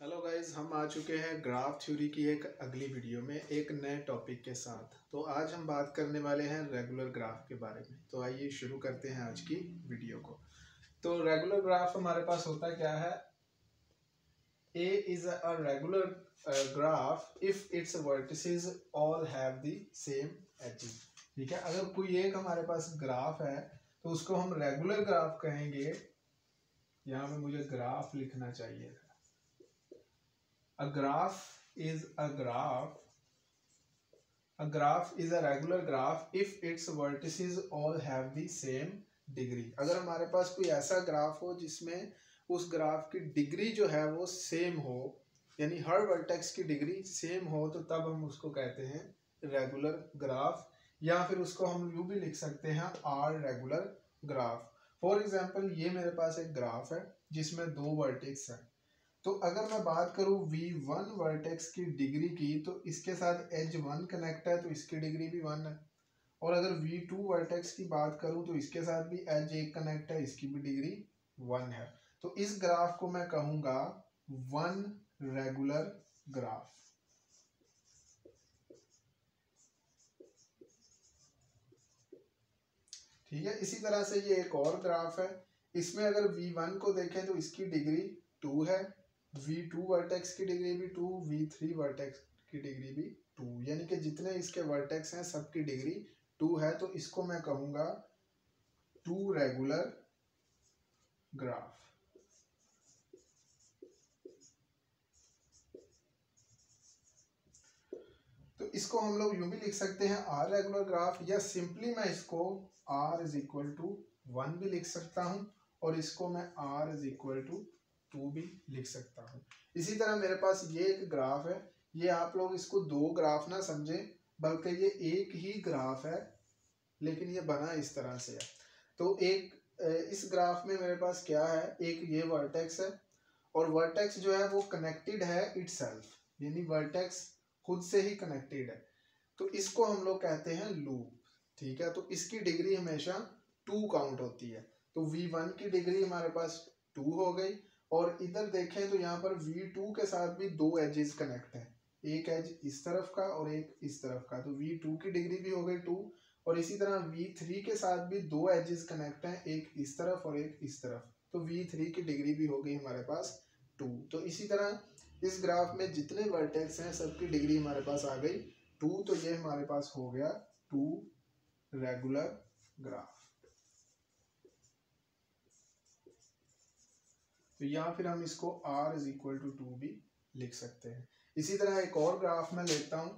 Hello guys, हम आ चुके हैं ग्राफ थ्योरी की एक अगली वीडियो में एक नए टॉपिक के साथ। तो आज हम बात करने वाले हैं रेगुलर ग्राफ के बारे में। तो आइए शुरू करते हैं आज की वीडियो को। तो रेगुलर ग्राफ हमारे पास होता क्या है, A is a regular graph if its vertices all have the same edges. ठीक है, अगर कोई एक हमारे पास ग्राफ है तो उसको हम रेगुलर ग्राफ कहेंगे। यहाँ पे मुझे ग्राफ लिखना चाहिए। A graph is a regular graph if its vertices all have the same degree। अगर हमारे पास कोई ऐसा ग्राफ हो जिसमें उस ग्राफ की डिग्री जो है वो सेम हो, यानी हर वर्टेक्स की डिग्री सेम हो, तो तब हम उसको कहते हैं रेगुलर ग्राफ। या फिर उसको हम यूं भी लिख सकते हैं or regular graph. For example, ये मेरे पास एक ग्राफ है जिसमें दो वर्टेक्स हैं। तो अगर मैं बात करूं V1 वर्टेक्स की डिग्री की, तो इसके साथ एज 1 कनेक्ट है तो इसकी डिग्री भी 1 है। और अगर V2 वर्टेक्स की बात करूं तो इसके साथ भी एज 1 कनेक्ट है, इसकी भी डिग्री 1 है। तो इस ग्राफ को मैं कहूंगा वन रेगुलर ग्राफ। ठीक है, इसी तरह से ये एक और ग्राफ है। इसमें अगर V1 को देखें तो इसकी डिग्री 2 है, V2 वर्टेक्स की डिग्री भी 2, V3 वर्टेक्स की डिग्री भी 2, यानी कि जितने इसके वर्टेक्स हैं सबकी डिग्री 2 है। तो इसको मैं कहूंगा 2 रेगुलर ग्राफ। तो इसको हम लोग यूं भी लिख सकते हैं आर रेगुलर ग्राफ, या सिंपली मैं इसको R इज इक्वल टू 1 भी लिख सकता हूं, और इसको मैं R इज इक्वल टू 2 भी लिख सकता हूं। इसी तरह मेरे पास ये एक ग्राफ है। ये आप लोग इसको दो ग्राफ ना समझे, बल्कि ये एक ही ग्राफ है, लेकिन ये बना इस तरह से है। तो एक इस ग्राफ में मेरे पास क्या है, एक ये वर्टेक्स है, और वर्टेक्स जो है वो कनेक्टेड है इटसेल्फ, यानी वर्टेक्स खुद से ही कनेक्टेड है। तो इसको हम लोग कहते हैं लूप। ठीक है, तो इसकी डिग्री हमेशा 2 काउंट होती है। तो V1 की डिग्री हमारे पास 2 हो गई, और इधर देखें तो यहाँ पर V2 के साथ भी दो एजेस कनेक्ट हैं, एक एज इस तरफ का और एक इस तरफ का। तो V2 की डिग्री भी हो गई 2, और इसी तरह V3 के साथ भी दो एजेस कनेक्ट हैं, एक इस तरफ और एक इस तरफ। तो V3 की डिग्री भी हो गई हमारे पास 2। तो इसी तरह इस ग्राफ में जितने वर्टेक्स हैं सबकी डिग्री हमारे पास आ गई 2। तो ये हमारे पास हो गया 2 रेगुलर ग्राफ। तो या फिर हम इसको R इज इक्वल टू 2 भी लिख सकते हैं। इसी तरह एक और ग्राफ मैं लेता हूं।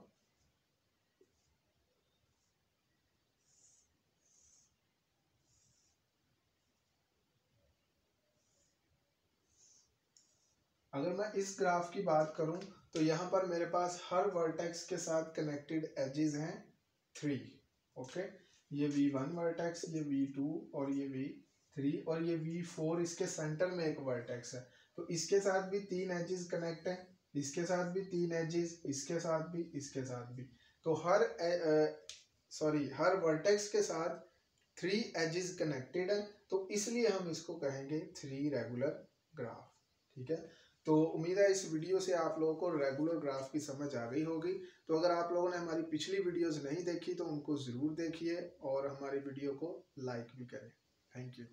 अगर मैं इस ग्राफ की बात करूं तो यहाँ पर मेरे पास हर वर्टेक्स के साथ कनेक्टेड एजेस हैं 3। ओके, ये V1 वर्टेक्स, ये V2 और ये V3 और ये V4, इसके सेंटर में एक वर्टेक्स है। तो इसके साथ भी 3 एजेस कनेक्ट हैं, इसके साथ भी 3 एजेस, इसके साथ भी, इसके साथ भी। तो हर वर्टेक्स के साथ 3 एजेस कनेक्टेड है, तो इसलिए हम इसको कहेंगे 3 रेगुलर ग्राफ। ठीक है, तो उम्मीद है इस वीडियो से आप लोगों को रेगुलर ग्राफ की समझ आ गई होगी। तो अगर आप लोगों ने हमारी पिछली वीडियोस नहीं देखी तो उनको ज़रूर देखिए, और हमारी वीडियो को लाइक भी करें। Thank you.